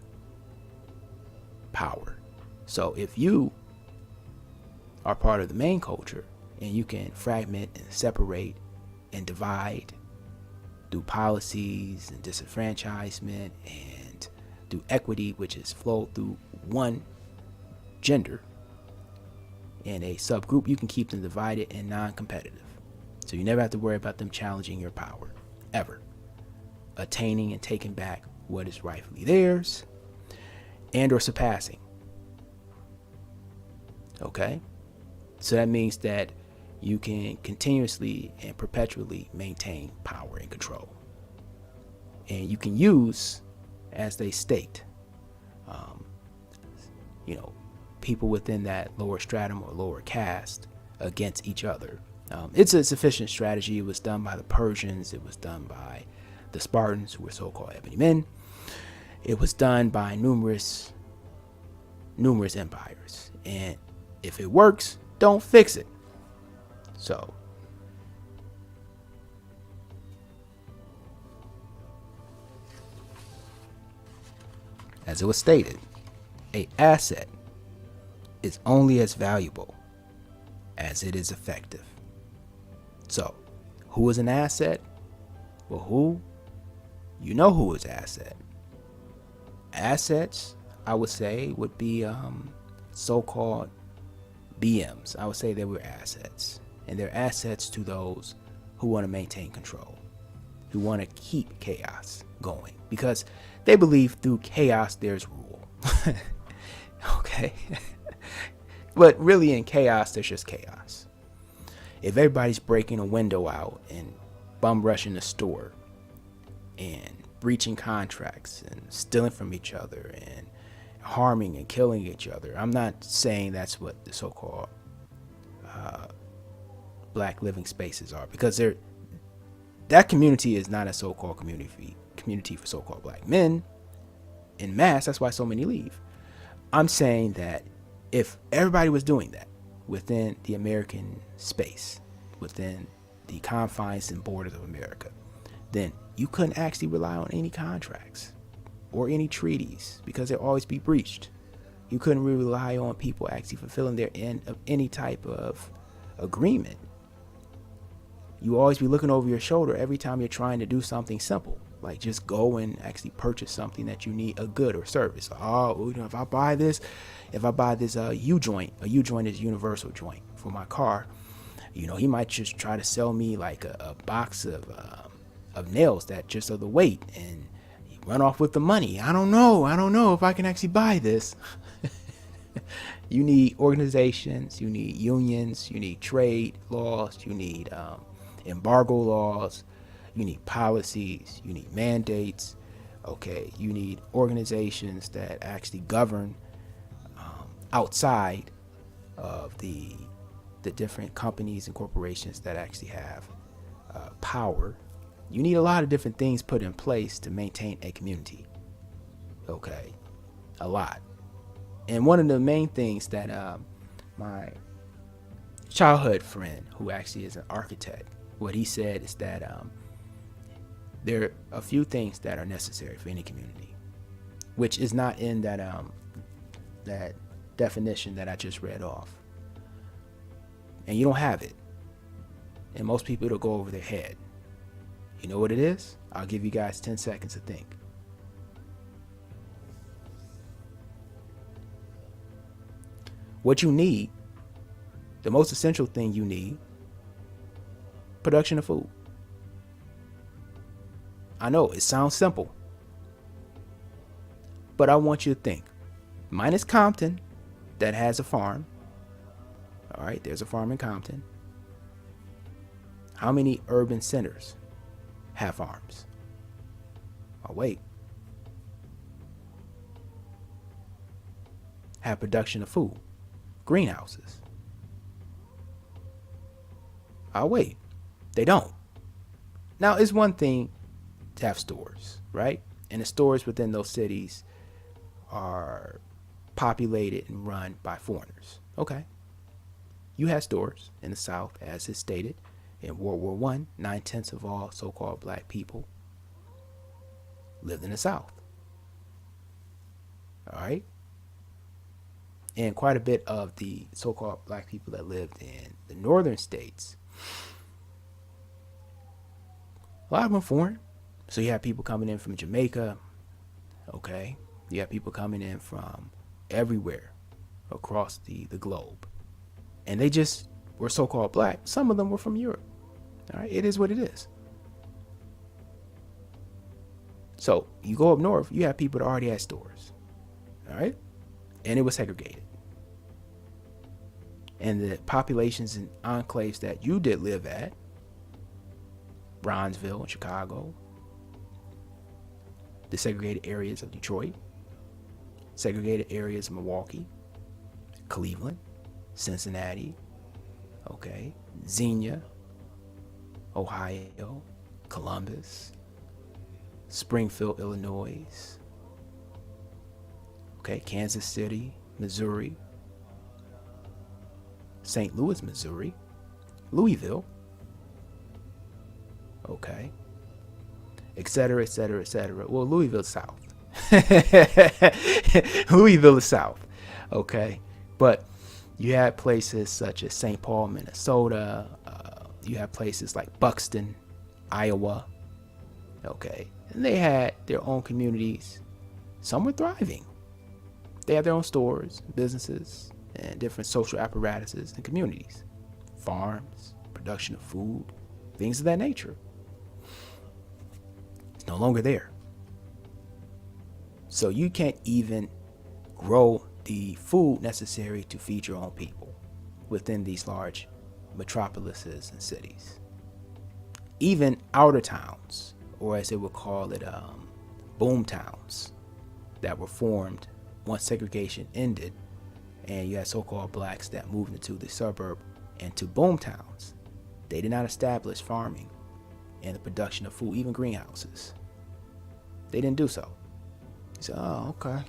So if you are part of the main culture, and you can fragment and separate and divide through policies and disenfranchisement and through equity, which is flowed through one gender in a subgroup, you can keep them divided and non-competitive. So you never have to worry about them challenging your power, ever. Attaining and taking back what is rightfully theirs, and or surpassing. Okay? So that means that you can continuously and perpetually maintain power and control. And you can use, as they state, people within that lower stratum or lower caste against each other. It's a sufficient strategy. It was done by the Persians. It was done by the Spartans, who were so-called ebony men. It was done by numerous empires. And if it works, don't fix it. So, as it was stated, an asset is only as valuable as it is effective. So, who is an asset? Well, who? You know who is asset. Assets, I would say, would be so-called BMs. I would say they were assets. And they're assets to those who want to maintain control, who want to keep chaos going, because they believe through chaos there's rule. Okay? But really in chaos, there's just chaos. If everybody's breaking a window out and bum rushing the store and breaching contracts and stealing from each other and harming and killing each other, I'm not saying that's what the so-called black living spaces are, because that community is not a so-called community for so-called black men in mass. That's why so many leave. I'm saying that if everybody was doing that within the American space, within the confines and borders of America, then you couldn't actually rely on any contracts or any treaties, because they'll always be breached. You couldn't really rely on people actually fulfilling their end of any type of agreement. You always be looking over your shoulder every time you're trying to do something simple, like just go and actually purchase something that you need, a good or service. If I buy this U-joint, a U-joint is a universal joint for my car. He might just try to sell me like a box of nails that just are the weight, and run off with the money. I don't know if I can actually buy this. You need organizations, you need unions, you need trade laws, you need embargo laws, you need policies, you need mandates. Okay, you need organizations that actually govern outside of the different companies and corporations that actually have power. You need a lot of different things put in place to maintain a community. Okay, a lot. And one of the main things that my childhood friend, who actually is an architect, what he said is that there are a few things that are necessary for any community, which is not in that definition that I just read off. And you don't have it. And most people, it'll go over their head. You know what it is? I'll give you guys 10 seconds to think. What you need, the most essential thing you need, production of food. I know it sounds simple, but I want you to think. Minus Compton, that has a farm. All right, there's a farm in Compton. How many urban centers have farms? Oh, wait. Have production of food. Greenhouses. Oh, wait. They don't. Now, it's one thing to have stores, right? And the stores within those cities are populated and run by foreigners. Okay. You had stores in the South, as is stated. In World War I, 9/10 of all so-called black people lived in the South. All right? And quite a bit of the so-called black people that lived in the northern states, a lot of them foreign. So you have people coming in from Jamaica, okay? You have people coming in from everywhere across the globe. And they just were so-called black. Some of them were from Europe. All right, it is what it is. So you go up north, you have people that already had stores. All right? And it was segregated. And the populations and enclaves that you did live at, Bronzeville in Chicago, the segregated areas of Detroit, segregated areas of Milwaukee, Cleveland, Cincinnati, okay, Xenia, Ohio, Columbus, Springfield, Illinois, okay, Kansas City, Missouri, St. Louis, Missouri, Louisville, okay, etc., etc., etc. Well, Louisville South. Louisville is South, okay, but you had places such as St. Paul, Minnesota. You have places like Buxton, Iowa. Okay. And they had their own communities. Some were thriving. They had their own stores, businesses, and different social apparatuses and communities. Farms, production of food, things of that nature. It's no longer there. So you can't even grow the food necessary to feed your own people within these large metropolises and cities. Even outer towns, or as they would call it, boom towns, that were formed once segregation ended, and you had so-called blacks that moved into the suburb and to boom towns. They did not establish farming and the production of food, even greenhouses. They didn't do so. You say, oh, okay.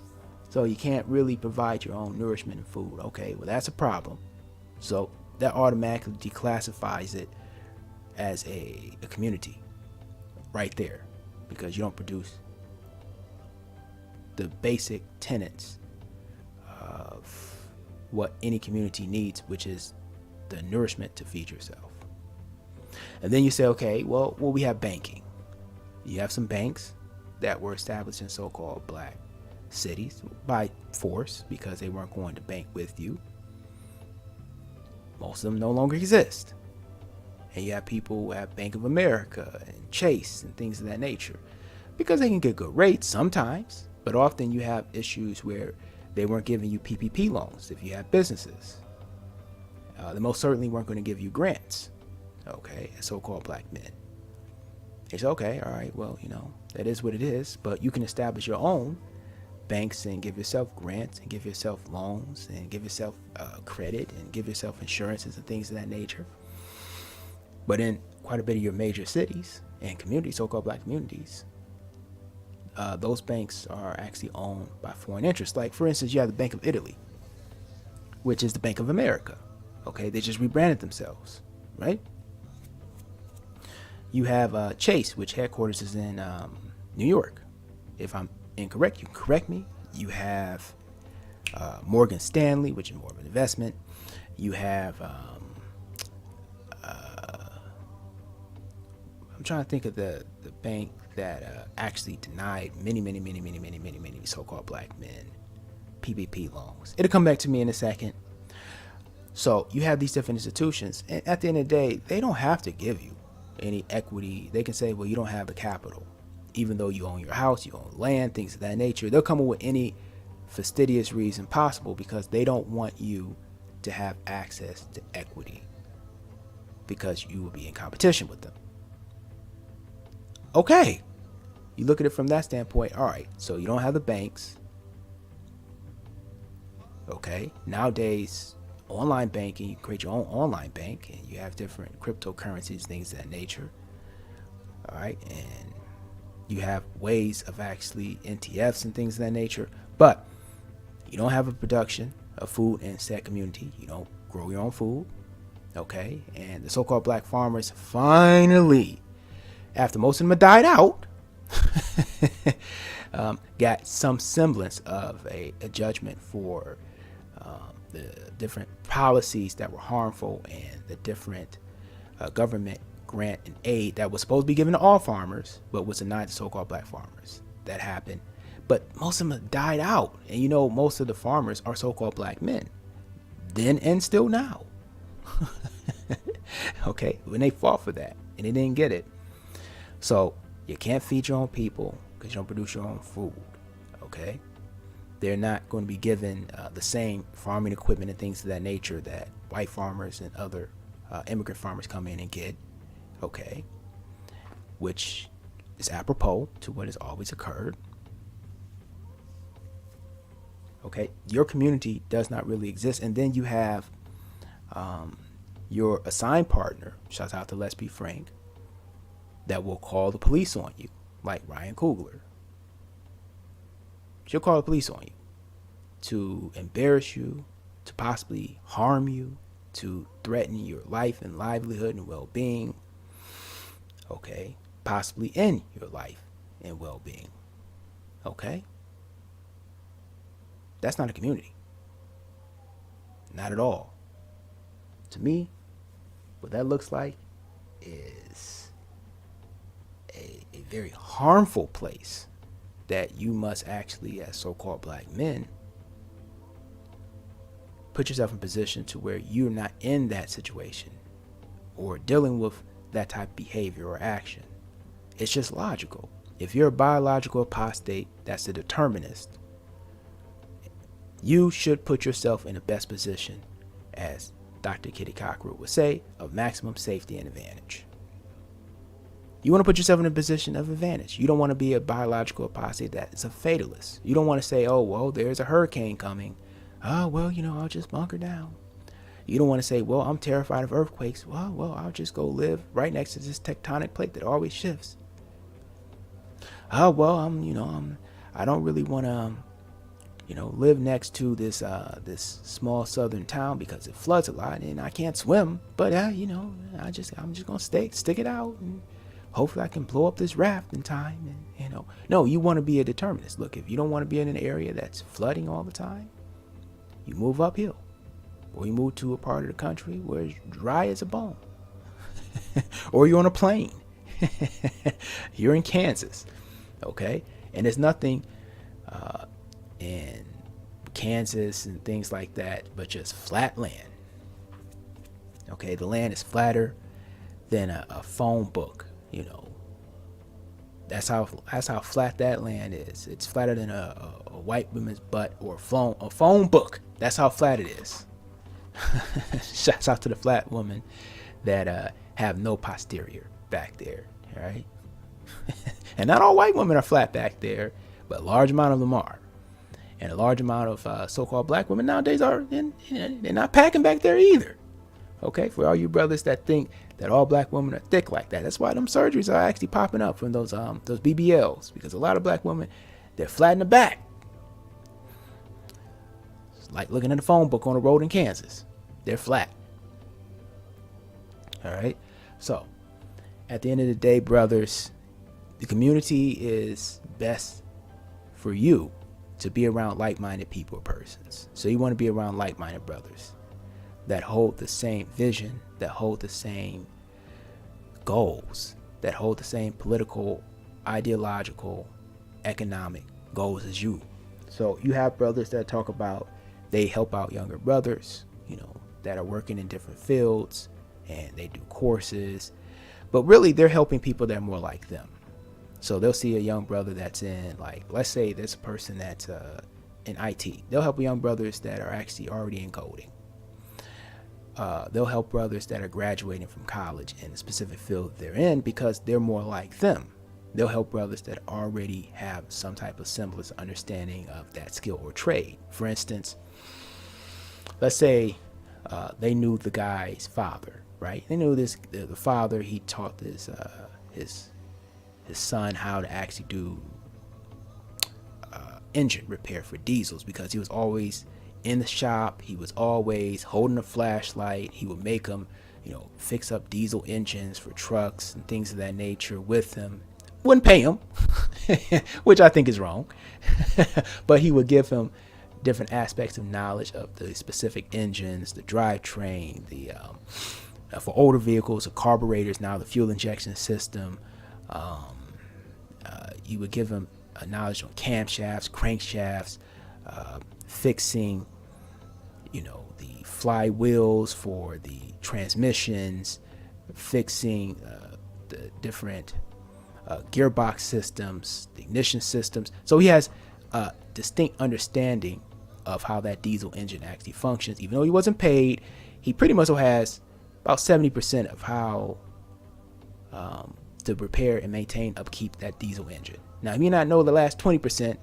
So you can't really provide your own nourishment and food. Okay, well, that's a problem. So that automatically declassifies it as a community right there, because you don't produce the basic tenets of what any community needs, which is the nourishment to feed yourself. And then you say, okay, well, we have banking. You have some banks that were established in so-called black cities by force because they weren't going to bank with you. Most of them no longer exist. And you have people who have Bank of America and Chase and things of that nature because they can get good rates sometimes, but often you have issues where They weren't giving you PPP loans if you have businesses. They most certainly weren't going to give you grants, okay, as so-called black men. It's okay, all right, well, that is what it is, but you can establish your own banks and give yourself grants and give yourself loans and give yourself credit and give yourself insurances and things of that nature. But in quite a bit of your major cities and communities, so-called black communities, those banks are actually owned by foreign interests. Like, for instance, you have the Bank of Italy, which is the Bank of America. Okay, they just rebranded themselves, right? You have Chase, which headquarters is in New York. If I'm incorrect, you can correct me. You have Morgan Stanley, which is more of an investment. You have I'm trying to think of the bank that actually denied many so-called black men PPP loans. It'll come back to me in a second. So you have these different institutions, and at the end of the day, they don't have to give you any equity. They can say, well, you don't have the capital, even though you own your house, you own land, things of that nature. They'll come up with any fastidious reason possible because they don't want you to have access to equity because you will be in competition with them. Okay, you look at it from that standpoint. All right, so you don't have the banks. Okay, nowadays, online banking, you create your own online bank and you have different cryptocurrencies, things of that nature. All right, and you have ways of actually NTFs and things of that nature, but you don't have a production of food in said community. You don't grow your own food. Okay, and the so-called black farmers finally, after most of them had died out, got some semblance of a judgment for the different policies that were harmful and the different government grant and aid that was supposed to be given to all farmers, but was denied to so-called black farmers. That happened. But most of them died out. And most of the farmers are so-called black men. Then and still now. Okay, when they fought for that and they didn't get it. So you can't feed your own people because you don't produce your own food. Okay, they're not going to be given the same farming equipment and things of that nature that white farmers and other immigrant farmers come in and get. Okay, which is apropos to what has always occurred. Okay, your community does not really exist, and then you have your assigned partner, shout out to Let's Be Frank, that will call the police on you, like Ryan Coogler. She'll call the police on you to embarrass you, to possibly harm you, to threaten your life and livelihood and well-being. Okay, possibly end your life and well-being. Okay, that's not a community. Not at all. To me, what that looks like is a very harmful place that you must actually, as so-called black men, put yourself in position to where you're not in that situation or dealing with that type of behavior or action. It's just logical. If you're a biological apostate that's a determinist, you should put yourself in the best position, as Dr. Kitty Cockroach would say, of maximum safety and advantage. You want to put yourself in a position of advantage. You don't want to be a biological apostate that is a fatalist. You don't want to say, oh, well, there's a hurricane coming. Oh, well, I'll just bunker down. You don't want to say, well, I'm terrified of earthquakes. Well, I'll just go live right next to this tectonic plate that always shifts. Oh, well, I don't really want to, live next to this small southern town because it floods a lot and I can't swim. But I'm just gonna stick it out and hopefully I can blow up this raft in time. And no, you want to be a determinist. Look, if you don't want to be in an area that's flooding all the time, you move uphill, or you move to a part of the country where it's dry as a bone, or you're on a plane. You're in Kansas, okay, and there's nothing in Kansas and things like that but just flat land. Okay, the land is flatter than a phone book. That's how flat that land is. It's flatter than a white woman's butt or a phone book. That's how flat it is. Shouts out to the flat woman that have no posterior back there, right? And not all white women are flat back there, but a large amount of them are. And a large amount of so-called black women nowadays they're not packing back there either. Okay, for all you brothers that think that all black women are thick like that, that's why them surgeries are actually popping up from those BBLs, because a lot of black women, they're flat in the back. It's like looking at a phone book on the road in Kansas. They're flat. All right, so at the end of the day, brothers, the community is best for you to be around like-minded people or persons. So you want to be around like-minded brothers that hold the same vision, that hold the same goals, that hold the same political, ideological, economic goals as you. So you have brothers that talk about they help out younger brothers, that are working in different fields, and they do courses, but really they're helping people that are more like them. So they'll see a young brother that's in, like, let's say there's a person that's in IT. They'll help young brothers that are actually already in coding. They'll help brothers that are graduating from college in a specific field they're in because they're more like them. They'll help brothers that already have some type of semblance of understanding of that skill or trade. For instance, let's say they knew the guy's father, right? They knew the father. He taught his son how to actually do engine repair for diesels, because he was always in the shop. He was always holding a flashlight. He would make them, fix up diesel engines for trucks and things of that nature with him. Wouldn't pay him, which I think is wrong, but he would give him different aspects of knowledge of the specific engines, the drivetrain, for older vehicles, the carburetors, now the fuel injection system. You would give him a knowledge on camshafts, crankshafts, fixing, the flywheels for the transmissions, fixing the different gearbox systems, the ignition systems. So he has a distinct understanding of how that diesel engine actually functions. Even though he wasn't paid, he pretty much has about 70% of how to repair and maintain, upkeep that diesel engine. Now, he may not know the last 20%,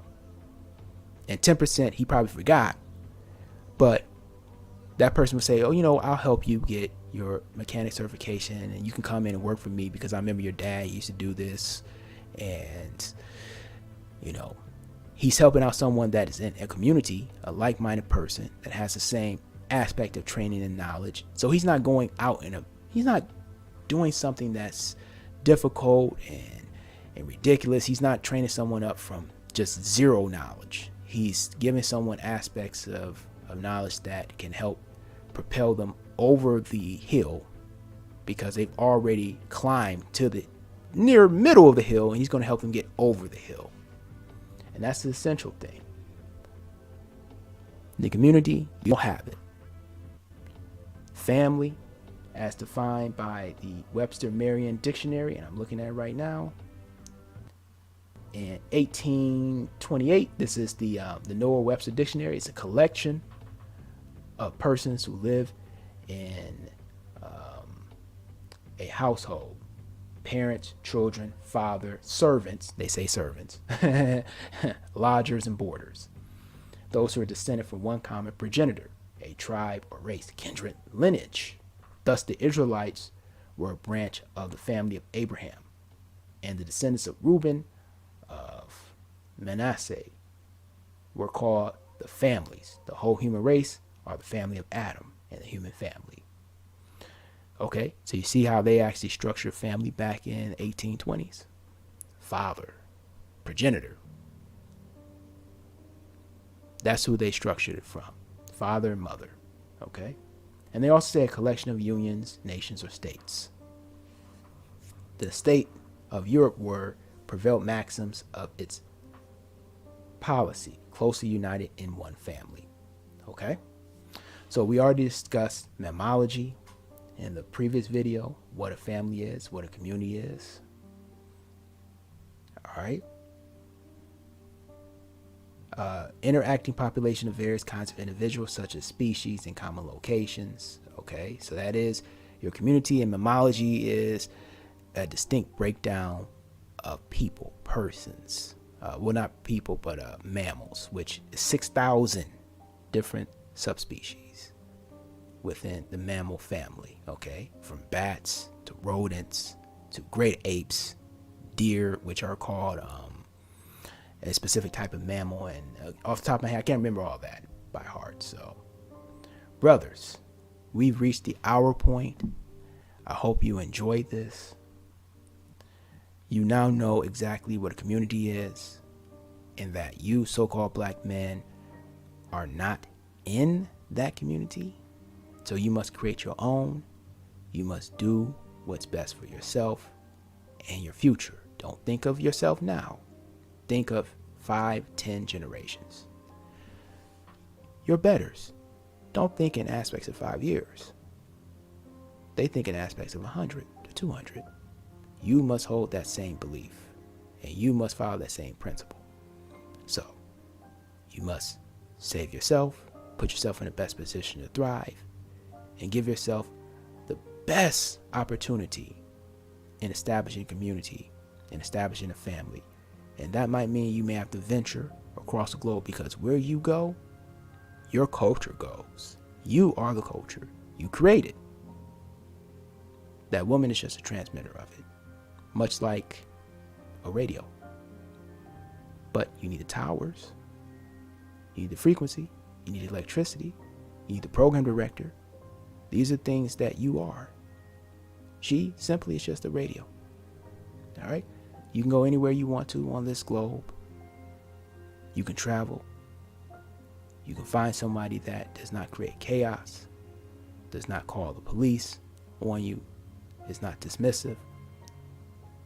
and 10% he probably forgot, but that person would say, I'll help you get your mechanic certification, and you can come in and work for me because I remember your dad used to do this. And, he's helping out someone that is in a community, a like-minded person that has the same aspect of training and knowledge. So he's not going out he's not doing something that's difficult and ridiculous. He's not training someone up from just zero knowledge. He's giving someone aspects of knowledge that can help propel them over the hill, because they've already climbed to the near middle of the hill, and he's going to help them get over the hill. And that's the essential thing. In the community, you don't have it. Family, as defined by the Webster Merriam Dictionary, and I'm looking at it right now, in 1828, this is the Noah Webster Dictionary. It's a collection of persons who live in a household: parents, children, father, servants. They say servants, lodgers, and boarders. Those who are descended from one common progenitor, a tribe or race, kindred, lineage. Thus, the Israelites were a branch of the family of Abraham, and the descendants of Reuben, of Manasseh, were called the families. The whole human race are the family of Adam and the human family. Okay, so you see how they actually structured family back in 1820s. Father, progenitor. That's who they structured it from. Father and mother. Okay? And they also say a collection of unions, nations, or states. The state of Europe prevailed maxims of its policy, closely united in one family. Okay? So we already discussed mammalogy in the previous video, what a family is, what a community is. All right. Interacting population of various kinds of individuals, such as species and common locations. Okay, so that is your community, and mammalogy is a distinct breakdown of people, persons. Well, not people, but mammals, which is 6,000 different subspecies within the mammal family. Okay, from bats to rodents to great apes, deer, which are called a specific type of mammal, and off the top of my head, I can't remember all that by heart. So, brothers, we've reached the hour point. I hope you enjoyed this. You now know exactly what a community is, and that you so-called black men are not in that community. So you must create your own. You must do what's best for yourself and your future. Don't think of yourself now. Think of 5, 10 generations. Your betters don't think in aspects of 5 years. They think in aspects of 100 to 200. You must hold that same belief, and you must follow that same principle. So, you must save yourself, put yourself in the best position to thrive, and give yourself the best opportunity in establishing a community and establishing a family. And that might mean you may have to venture across the globe, because where you go, your culture goes. You are the culture. You create it. That woman is just a transmitter of it, much like a radio. But you need the towers, you need the frequency, you need electricity, you need the program director. These are things that you are. She simply is just a radio. All right? You can go anywhere you want to on this globe. You can travel. You can find somebody that does not create chaos, does not call the police on you, is not dismissive,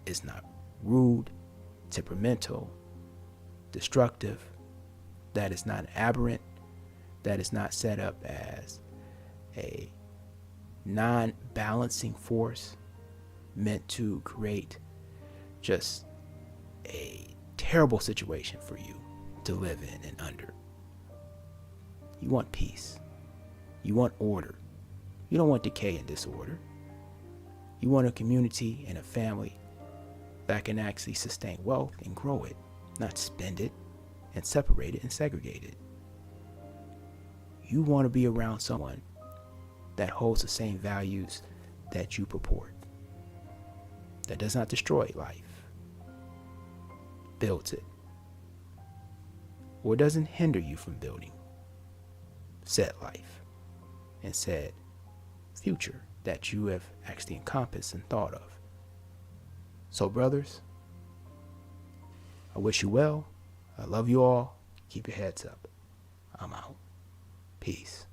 is not rude, temperamental, destructive, that is not aberrant, that is not set up as a non-balancing force meant to create just a terrible situation for you to live in and under. You want peace. You want order. You don't want decay and disorder. You want a community and a family that can actually sustain wealth and grow it, not spend it and separate it and segregate it. You want to be around someone that holds the same values that you purport, that does not destroy life, builds it, or doesn't hinder you from building said life and said future that you have actually encompassed and thought of. So, brothers, I wish you well. I love you all. Keep your heads up. I'm out. Peace.